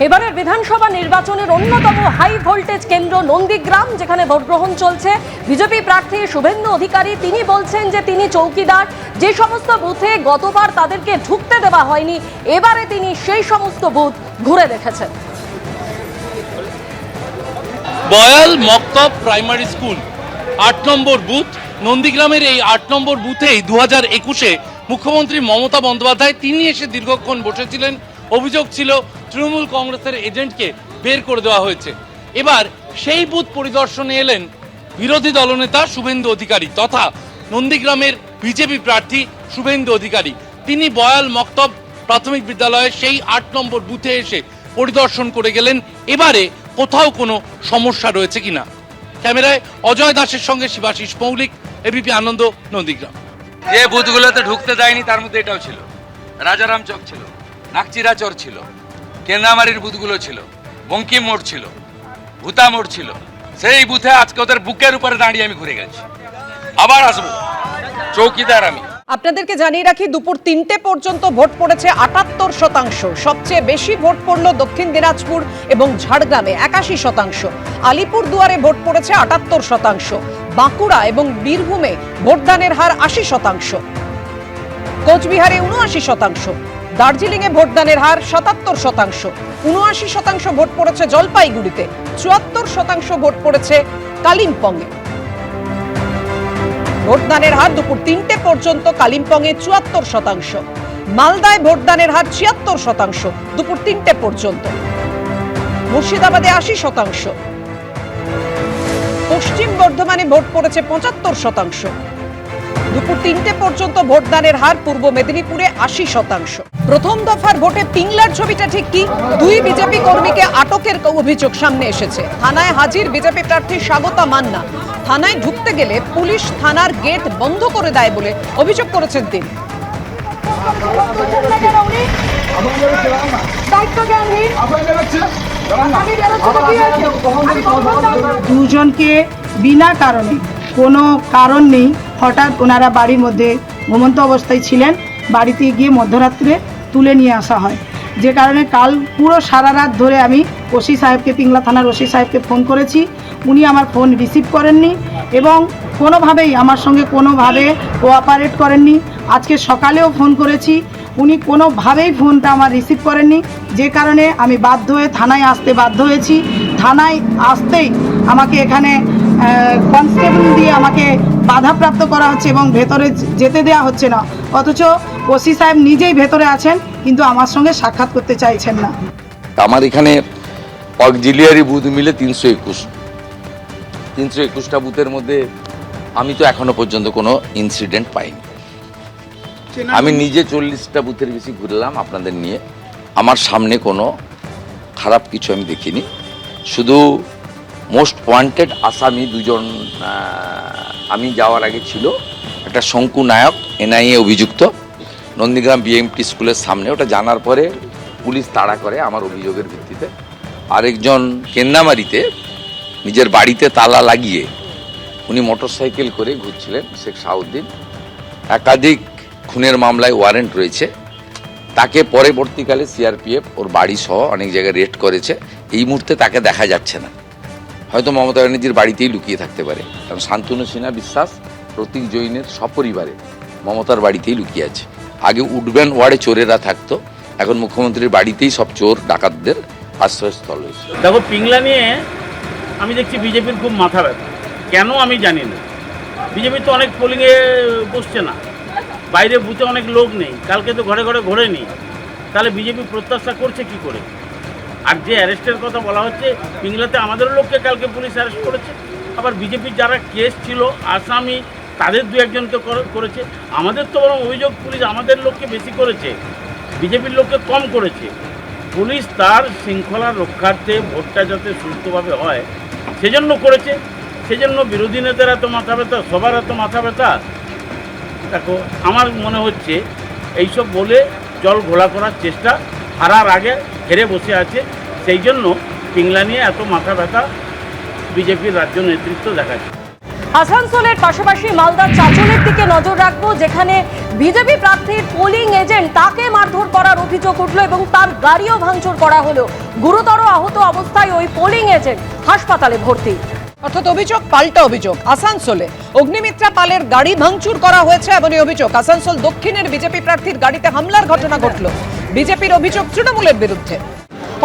এবারের বিধানসভা নির্বাচনের অন্যতম হাই ভোল্টেজ কেন্দ্র নন্দীগ্রাম, যেখানে ভোট গ্রহণ চলছে। বিজেপি প্রার্থী শুভেন্দু অধিকারী তিনি বলছেন যে তিনি চৌকিদার। যে সমস্ত বুথে গতবার তাদেরকে ঢুকতে দেওয়া হয়নি, এবারে তিনি সেই সমস্ত বুথ ঘুরে দেখেছেন। বয়াল মক্তব প্রাইমারি স্কুল ৮ নম্বর বুথ। নন্দীগ্রামের এই ৮ নম্বর বুথেই 2021-এ মুখ্যমন্ত্রী মমতা বন্দ্যোপাধ্যায় তিনি এসে দীর্ঘক্ষণ বসেছিলেন। অভিযোগ ছিল তৃণমূল কংগ্রেসের এজেন্টকে বের করে দেওয়া হয়েছে। এবার সেই বুথ পরিদর্শনে এলেন বিরোধী দলনেতা শুভেন্দু অধিকারী তথা নন্দীগ্রামের বিজেপি প্রার্থী শুভেন্দু অধিকারী। তিনি বয়াল মক্তব প্রাথমিক বিদ্যালয়ের সেই ৮ নম্বর বুথে এসে পরিদর্শন করে গেলেন এবারে কোথাও কোনো সমস্যা রয়েছে কিনা। ক্যামেরায় অজয় দাসের সঙ্গে শিবাশিস মৌলিক, এবিপি আনন্দ, নন্দীগ্রাম। যে বুথগুলোতে ঢুকতে দেয়নি তার মধ্যে এটাও ছিল, রাজারাম চক ছিল, নাকচিরাচর ছিল, কেন্দ্রামারির বুথগুলো ছিল, বঙ্কিম মোড় ছিল, ভূতা মোড় ছিল। সেই বুথে আজকে ওদের বুকের উপরে দাঁড়িয়ে আমি ঘুরে গেছি। আবার আসবো, চৌকিদার আমি। আপনাদেরকে জানিয়ে রাখি, দুপুর 3টে পর্যন্ত ভোট পড়েছে 78%। সবচেয়ে বেশি ভোট পড়ল দক্ষিণ দিনাজপুর এবং ঝাড়গ্রামে 81%। আলিপুরদুয়ারে ভোট পড়েছে 78%। বাঁকুড়া এবং বীরভূমে ভোটদানের হার 80%। কোচবিহারে 79%। দার্জিলিংয়ে ভোটদানের হার 77%। 79% ভোট পড়েছে জলপাইগুড়িতে। 74% ভোট পড়েছে কালিম্পংয়ে। ভোটদানের হার দুপুর 3টে পর্যন্ত কালিম্পংয়ে 74%। মালদায় ভোটদানের হার 76% দুপুর 3টে পর্যন্ত। মুর্শিদাবাদে 80%। পশ্চিম বর্ধমানে ভোট পড়েছে 75%। দুপুর 3টে পর্যন্ত ভোটদানের হার পূর্ব মেদিনীপুরে 80%। প্রথম দফার ভোটে পিংলার ছবিটা ঠিক কি? 2 বিজেপি কর্মীকে আটকের অভিযোগ সামনে এসেছে। থানায় হাজির বিজেপি প্রার্থী স্বাগতা মান্না। থানায় ঢুকতে গেলে পুলিশ থানার গেট বন্ধ করে দেয় বলে অভিযোগ করেছেন তিনি। দুজনকে বিনা কারণে, কোনো কারণ নেই, হঠাৎ ওনারা বাড়ির মধ্যে ঘুমন্ত অবস্থায় ছিলেন। বাড়িতে গিয়ে মধ্যরাত্রে তুলে নিয়ে আসা হয়, যে কারণে কাল পুরো সারা রাত ধরে আমি ওসি সাহেবকে, পিংলা থানার ওসি সাহেবকে ফোন করেছি। উনি আমার ফোন রিসিভ করেননি এবং কোনোভাবেই আমার সঙ্গে কোনোভাবে কোঅপারেট করেননি। আজকে সকালেও ফোন করেছি, উনি কোনোভাবেই ফোনটা আমার রিসিভ করেননি, যে কারণে আমি বাধ্য হয়ে থানায় আসতে বাধ্য হয়েছি। থানায় আসতেই আমাকে এখানে কনস্টেবল দিয়ে আমাকে বাধাপ্রাপ্ত করা হচ্ছে এবং ভেতরে যেতে দেওয়া হচ্ছে না। অথচ ওসি সাহেব নিজেই ভেতরে আছেন, কিন্তু আমার সঙ্গে সাক্ষাৎ করতে চাইছেন না। আমার এখানে অক্সিলিয়ারি বুথ মিলে 321টা বুথের মধ্যে আমি তো এখনো পর্যন্ত কোনো ইনসিডেন্ট পাইনি। আমি নিজে 40টা বুথের বেশি ঘুরলাম আপনাদের নিয়ে। আমার সামনে কোনো খারাপ কিছু আমি দেখিনি। শুধু মোস্ট ওয়ান্টেড আসামি দুজন আমি যাওয়ার আগে ছিল। একটা শঙ্কু নায়ক, এনআইএ অভিযুক্ত, নন্দীগ্রাম বিএমটি স্কুলের সামনে। ওটা জানার পরে পুলিশ তাড়া করে আমার অভিযোগের ভিত্তিতে। আরেকজন কেন্দ্রামারিতে নিজের বাড়িতে তালা লাগিয়ে উনি মোটরসাইকেল করে ঘুরছিলেন, শেখ শাহউদ্দিন। একাধিক খুনের মামলায় ওয়ারেন্ট রয়েছে। তাকে পরবর্তীকালে সিআরপিএফ ওর বাড়ি সহ অনেক জায়গায় রেড করেছে। এই মুহূর্তে তাকে দেখা যাচ্ছে না, হয়তো মমতা ব্যানার্জির বাড়িতেই লুকিয়ে থাকতে পারে। কারণ শান্তনু সিনহা বিশ্বাস, প্রতীক জৈনের সপরিবারে মমতার বাড়িতেই লুকিয়ে আছে। আগে উডবেন ওয়ার্ডে চোরেরা থাকতো, এখন মুখ্যমন্ত্রীর বাড়িতেই সব চোর ডাকাতদের আশ্রয়স্থল হয়েছে। দেখো, পিংলা নিয়ে আমি দেখছি বিজেপির খুব মাথা ব্যথা। কেন আমি জানি না। বিজেপি তো অনেক পোলিংয়ে বসছে না, বাইরে বুথে অনেক লোক নেই, কালকে তো ঘরে ঘরে ঘোরেনি। তাহলে বিজেপি প্রত্যাশা করছে কি করে? আর যে অ্যারেস্টের কথা বলা হচ্ছে, পিংলাতে আমাদের লোককে কালকে পুলিশ অ্যারেস্ট করেছে। আবার বিজেপির যারা কেস ছিল আসামি, তাদের 2-1 তো করেছে। আমাদের তো বরং অভিযোগ পুলিশ আমাদের লোককে বেশি করেছে, বিজেপির লোককে কম করেছে। পুলিশ তার শৃঙ্খলা রক্ষার্থে ভোটটা যাতে সুস্থভাবে হয় সেজন্য করেছে। সেজন্য বিরোধী নেতার এত মাথা ব্যথা, সবার এত মাথা ব্যথা। দেখো, আমার মনে হচ্ছে এইসব বলে জল ঘোলা করার চেষ্টা, হারার আগে হেরে বসে আছে। সেই জন্য পিংলা নিয়ে এত মাথা ব্যথা বিজেপির রাজ্য নেতৃত্ব দেখাচ্ছে। আসানসোলের পাশাপাশি মালদার চাঁচলের দিকে নজর রাখবো, যেখানে বিজেপি প্রার্থীর পোলিং এজেন্ট তাকে মারধর করার অভিযোগ উঠল এবং তার গাড়িও ভাঙচুর করা হলো। গুরুতর আহত অবস্থায় ওই পোলিং এজেন্ট হাসপাতালে ভর্তি। অর্থাৎ অভিযোগ পাল্টা অভিযোগ। আসানসোলে অগ্নিমিত্রা পালের গাড়ি ভাঙচুর করা হয়েছে এমনই অভিযোগ। আসানসোল দক্ষিণের বিজেপি প্রার্থীর গাড়িতে হামলার ঘটনা ঘটল। বিজেপির অভিযোগ তৃণমূলের বিরুদ্ধে।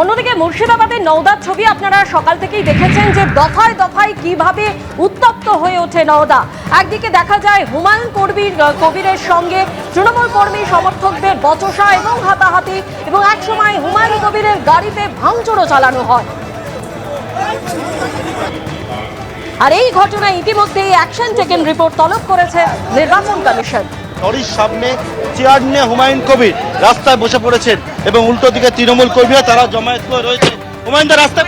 অন্যদিকে মুর্শিদাবাদের নওদার ছবি আপনারা সকাল থেকেই দেখেছেন যে দফায় দফায় কিভাবে উত্তপ্ত হয়ে ওঠে নওদা। একদিকে দেখা যায় হুমায়ুন কবিরের সঙ্গে তৃণমূল কর্মী সমর্থকদের বচসা এবং হাতাহাতি, এবং একসময় হুমায়ুন কবিরের গাড়িতে ভাঙচুরও চালানো হয়। আর এই ঘটনায় ইতিমধ্যেই অ্যাকশন টেকেন রিপোর্ট তলব করেছে নির্বাচন কমিশন। লরির সামনে চেয়ার নিয়ে হুমায়ুন কবির রাস্তায় বসে পড়েছেন এবং উল্টো দিকে তৃণমূল কর্মীরা তারা জমায়েত করে রয়েছে। হুমায়ুন দা রাস্তায়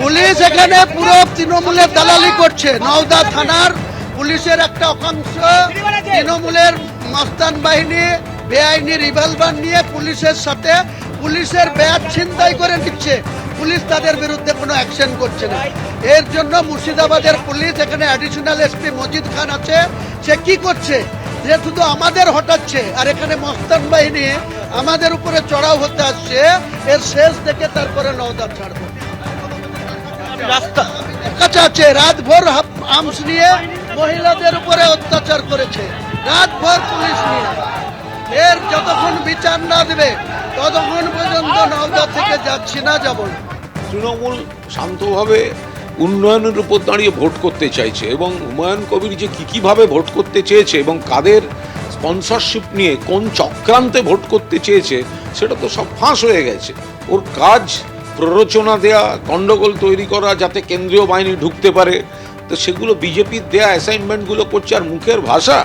পুলিশ এখানে পুরো তৃণমূলের দালালি করছে। নওদা থানার পুলিশের একটা অংশ তৃণমূলের মস্তান বাহিনী বেআইনি রিভলভার নিয়ে পুলিশের সাথে পুলিশের ব্যাগ ছিনতাই করে নিচ্ছে। পুলিশ তাদের বিরুদ্ধে কোনো অ্যাকশন করছে না। এর জন্য মুর্শিদাবাদের পুলিশ এখানে অ্যাডিশনাল এসপি মজিদ খান আছে, সে কি করছে যে শুধু আমাদের হটাচ্ছে আর এখানে মস্তান বাহিনী আমাদের উপরে চড়াও হতে আসছে। এর শেষ দেখে তারপরে নওদা ছাড়বো। রাস্তা কাছে আছে, রাতভর আর্মস নিয়ে মহিলাদের উপরে অত্যাচার করেছে, রাতভর পুলিশ নিয়ে। এর যতক্ষণ বিচার না দেবে ততক্ষণ পর্যন্ত নওদা থেকে যাচ্ছি না, যাব না। তৃণমূল শান্তভাবে উন্নয়নের উপর দাঁড়িয়ে ভোট করতে চাইছে এবং হুমায়ুন কবির যে কীভাবে ভোট করতে চেয়েছে এবং কাদের স্পন্সরশিপ নিয়ে কোন চক্রান্তে ভোট করতে চেয়েছে সেটা তো সব ফাঁস হয়ে গেছে। ওর কাজ প্ররোচনা দেয়া, গণ্ডগোল তৈরি করা যাতে কেন্দ্রীয় বাহিনী ঢুকতে পারে, তো সেগুলো বিজেপির দেয়া অ্যাসাইনমেন্টগুলো করছে। আর মুখের ভাষা,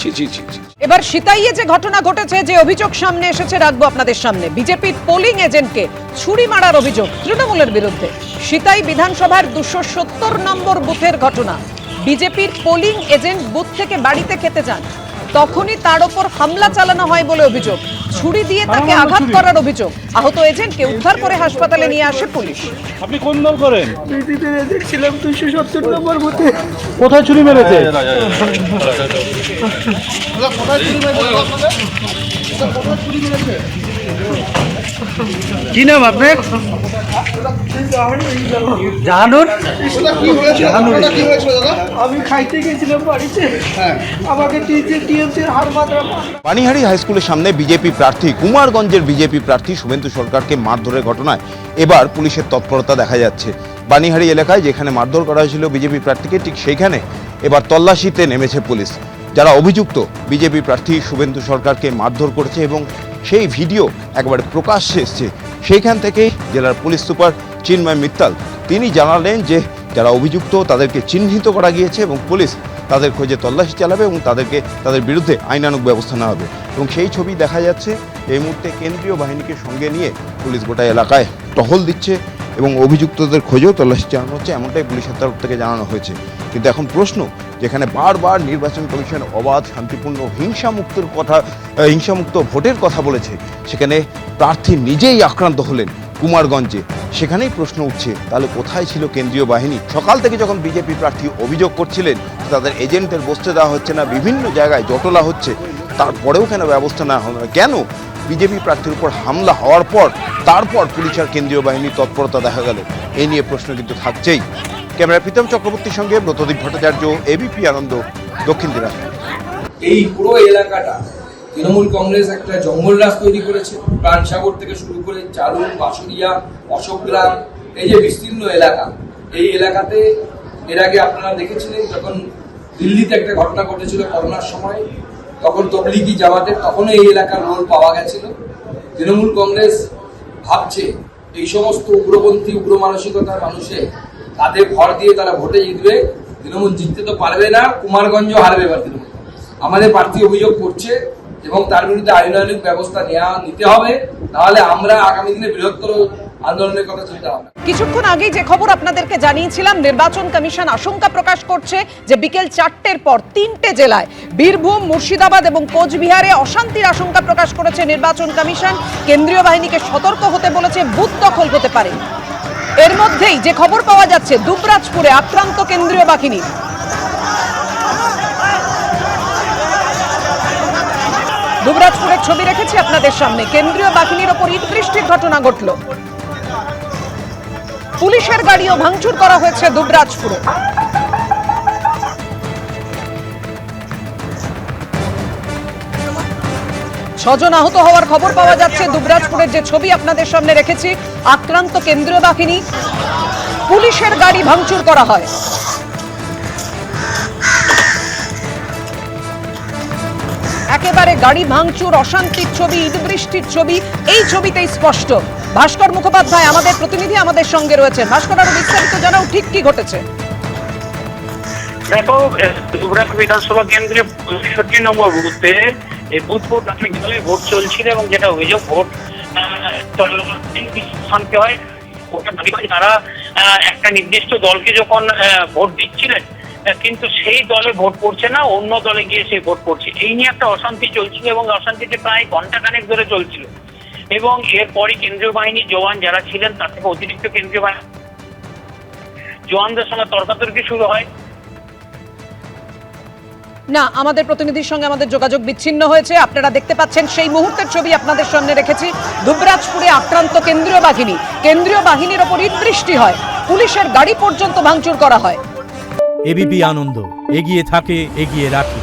ছি ছি ছি ছি। এবার সিতাইয়ে যে ঘটনা ঘটেছে, যে অভিযোগ সামনে এসেছে রাখবো আপনাদের সামনে। বিজেপির পোলিং এজেন্টকে ছুরি মারার অভিযোগ তৃণমূলের বিরুদ্ধে। সিতাই বিধানসভার 270 নম্বর বুথের ঘটনা। বিজেপির পোলিং এজেন্ট বুথ থেকে বাড়িতে খেতে যান, তখনই তার ওপর হামলা চালানো হয় বলে অভিযোগ। ছুরি দিয়ে তাকে আঘাত করার অভিযোগ। আহত এজেন্টকে উদ্ধার করে হাসপাতালে নিয়ে আসে পুলিশ। আপনি কোন দল করেন? দেখছিলাম 270 নম্বর বুথে। কোথায় ছুরি মেরেছে? কি নাম আপনার? জাহানুর। আমি খাইতে গেছিলাম বাড়িতে, আমাকে টিএমসির হার মাত্রা। পানিহারি হাই স্কুলের সামনে বিজেপি প্রার্থী কুমারগঞ্জের বিজেপি প্রার্থী শুভেন্দু সরকারকে মারধরের ঘটনায় এবার পুলিশের তৎপরতা দেখা যাচ্ছে। পানিহারি এলাকায় যেখানে মারধর করা হয়েছিল বিজেপি প্রার্থীকে, ঠিক সেইখানে এবার তল্লাশিতে নেমেছে পুলিশ। যারা অভিযুক্ত বিজেপি প্রার্থী শুভেন্দু সরকারকে মারধর করেছে এবং সেই ভিডিও একবারে প্রকাশ্যে এসছে, সেইখান থেকেই জেলার পুলিশ সুপার চিন্ময় মিত্তাল তিনি জানালেন যে যারা অভিযুক্ত তাদেরকে চিহ্নিত করা গিয়েছে এবং পুলিশ তাদের খোঁজে তল্লাশি চালাবে এবং তাদের বিরুদ্ধে আইনানুগ ব্যবস্থা নেওয়া হবে। এবং সেই ছবি দেখা যাচ্ছে এই মুহূর্তে কেন্দ্রীয় বাহিনীকে সঙ্গে নিয়ে পুলিশ গোটা এলাকায় টহল দিচ্ছে এবং অভিযুক্তদের খোঁজেও তল্লাশি চালানো হচ্ছে, এমনটাই পুলিশের তরফ থেকে জানানো হয়েছে। কিন্তু এখন প্রশ্ন, যেখানে বারবার নির্বাচন কমিশন অবাধ, শান্তিপূর্ণ, হিংসামুক্ত ভোটের কথা বলেছে, সেখানে প্রার্থী নিজেই আক্রান্ত হলেন কুমারগঞ্জে। সেখানেই প্রশ্ন উঠছে, তাহলে কোথায় ছিল কেন্দ্রীয় বাহিনী? সকাল থেকে যখন বিজেপি প্রার্থী অভিযোগ করছিলেন তাদের এজেন্টদের বসতে দেওয়া হচ্ছে না, বিভিন্ন জায়গায় জটলা হচ্ছে, তারপরেও কেন ব্যবস্থা নেওয়া হবে না? কেন বিজেপি প্রার্থীর উপর হামলা হওয়ার পর তারপর পুলিশ আর কেন্দ্রীয় বাহিনীর তৎপরতা দেখা গেল? এই নিয়ে প্রশ্ন কিন্তু থাকছেই। ক্যামেরা প্রীতম চক্রবর্তীর সঙ্গে ব্রতদীপ ভট্টাচার্য, এবিপি আনন্দ, দক্ষিণ দিনাজপুর। এই পুরো এলাকাটা তৃণমূল কংগ্রেস একটা জঙ্গল রাজ তৈরি করেছে। প্রাণসাগর থেকে শুরু করে চালুন, বাঁশুরিয়া, অশোকগ্রাম, এই যে বিস্তীর্ণ এলাকা, এই এলাকাতে এর আগে আপনারা দেখেছিলেন যখন দিল্লিতে একটা ঘটনা ঘটেছিল করোনার সময়, তখন তবলিগি জামাতের তখনও এই এলাকার রোল পাওয়া গেছিল। তৃণমূল কংগ্রেস ভাবছে এই সমস্ত উগ্রপন্থী, উগ্র মানসিকতার মানুষের তাদের ভর দিয়ে তারা ভোটে জিতবে। তৃণমূল জিততে তো পারবে না, কুমারগঞ্জ হারবে এবার তৃণমূল। আমাদের প্রার্থী অভিযোগ করছে এবং তার বিরুদ্ধে আইনানুগ ব্যবস্থা নিতে হবে, তাহলে আমরা আগামী দিনে বৃহত্তর আন্দোলনের কথা চিন্তা হবে। কিছুক্ষণ আগেই যে খবর আপনাদেরকে জানিয়েছিলাম, নির্বাচন কমিশন আশঙ্কা প্রকাশ করছে যে বিকেল 4টের পর 3টে জেলায়, বীরভূম, মুর্শিদাবাদ এবং কোচবিহারে অশান্তির আশঙ্কা প্রকাশ করেছে নির্বাচন কমিশন। কেন্দ্রীয় বাহিনীকে সতর্ক হতে বলেছে, বুথ দখল হতে পারে। এর মধ্যেই যে খবর পাওয়া যাচ্ছে, দুবরাজপুরে আক্রান্ত কেন্দ্রীয় বাহিনী। দুবরাজপুরের ছবি রেখেছি আপনাদের সামনে। কেন্দ্রীয় বাহিনীর ওপর ইট বৃষ্টির ঘটনা ঘটল। পুলিশের গাড়িও ভাঙচুর করা হয়েছে দুবরাজপুরে। ছজন আহত হওয়ার খবর পাওয়া যাচ্ছে। দুবরাজপুরের যে ছবি আপনাদের সামনে রেখেছি, আক্রান্ত কেন্দ্রীয় বাহিনী, পুলিশের গাড়ি ভাঙচুর করা হয়। একেবারে গাড়ি ভাঙচুর, অশান্তির ছবি, ইট বৃষ্টির ছবি এই ছবিতেই স্পষ্ট। ভাস্কর মুখোপাধ্যায় আমাদের প্রতিনিধি আমাদের সঙ্গে রয়েছে। ভাস্কর, আরো বিস্তারিত জানাও, ঠিক কি ঘটেছে? দেখো, দুবরাজপুর বিধানসভা কেন্দ্রে 65 নম্বর বুথে এই বুথ প্রাথমিক দলে ভোট চলছিল এবং যেটা অভিযোগ ভোট শান্তি হয়। তারা একটা নির্দিষ্ট দলকে যখন ভোট দিচ্ছিলেন, কিন্তু সেই দলে ভোট পড়ছে না, অন্য দলে গিয়ে সেই ভোট পড়ছে। এই নিয়ে একটা অশান্তি চলছিল এবং অশান্তিতে প্রায় ঘন্টাখানেক ধরে চলছিল। এবং এরপরই কেন্দ্রীয় বাহিনীর জওয়ান যারা ছিলেন তার থেকে অতিরিক্ত কেন্দ্রীয় বাহিনী জওয়ানদের সঙ্গে তর্কাতর্কি শুরু হয়। না, আমাদের প্রতিনিধির সঙ্গে আমাদের যোগাযোগ বিচ্ছিন্ন হয়েছে। আপনারা দেখতে পাচ্ছেন সেই মুহূর্তের ছবি আপনাদের সামনে রেখেছি। দুবরাজপুরে আক্রান্ত কেন্দ্রীয় বাহিনীর ওপর ইট বৃষ্টি হয়, পুলিশের গাড়ি পর্যন্ত ভাঙচুর করা হয়। এবিপি আনন্দ, এগিয়ে থাকে, এগিয়ে রাখে।